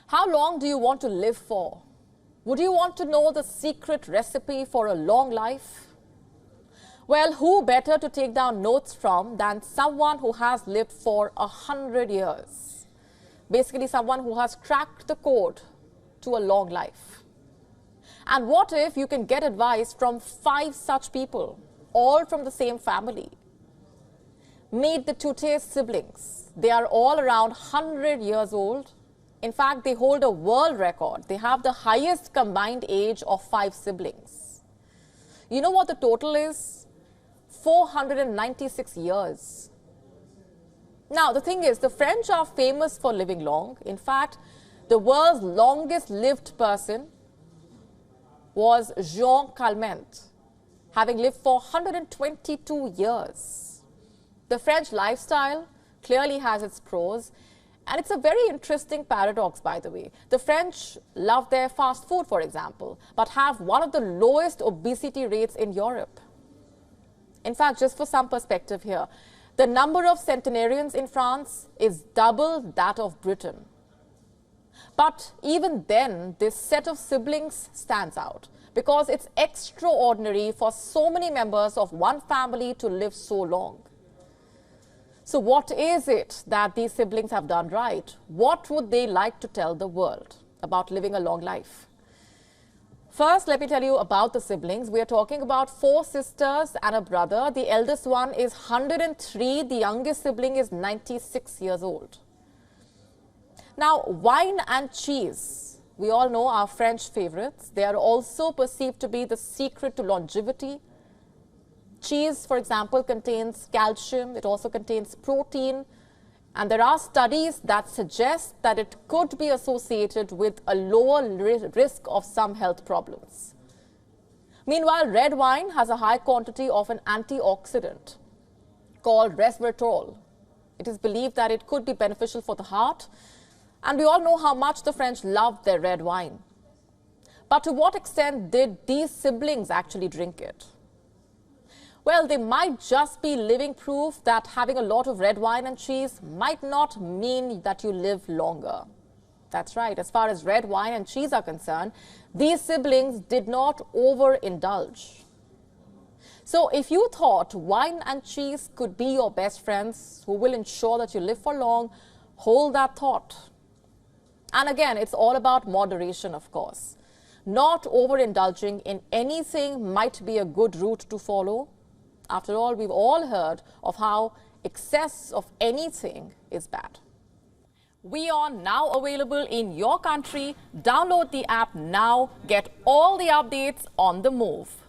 How long do you want to live for? Would you want to know the secret recipe for a long life? Well, who better to take down notes from than someone who has lived for 100 years? Basically, someone who has cracked the code to a long life. And what if you can get advice from 5 such people, all from the same family? Meet the Toutée siblings. They are all around 100 years old. In fact, they hold a world record. They have the highest combined age of 5 siblings. You know what the total is? 496 years. Now, the thing is, the French are famous for living long. In fact, the world's longest lived person was Jean Calment, having lived for 122 years. The French lifestyle clearly has its pros, and it's a very interesting paradox, by the way. The French love their fast food, for example, but have one of the lowest obesity rates in Europe. In fact, just for some perspective here, the number of centenarians in France is double that of Britain. But even then, this set of siblings stands out because it's extraordinary for so many members of one family to live so long. So what is it that these siblings have done right? What would they like to tell the world about living a long life? First, let me tell you about the siblings. We are talking about 4 sisters and a brother. The eldest one is 103. The youngest sibling is 96 years old. Now, wine and cheese, we all know, are French favorites. They are also perceived to be the secret to longevity. Cheese, for example, contains calcium. It also contains protein. And there are studies that suggest that it could be associated with a lower risk of some health problems. Meanwhile, red wine has a high quantity of an antioxidant called resveratrol. It is believed that it could be beneficial for the heart. And we all know how much the French love their red wine. But to what extent did these siblings actually drink it? Well, they might just be living proof that having a lot of red wine and cheese might not mean that you live longer. That's right. As far as red wine and cheese are concerned, these siblings did not overindulge. So if you thought wine and cheese could be your best friends who will ensure that you live for long, hold that thought. And again, it's all about moderation, of course. Not overindulging in anything might be a good route to follow. After all, we've all heard of how excess of anything is bad. WION now available in your country. Download the app now. Get all the updates on the move.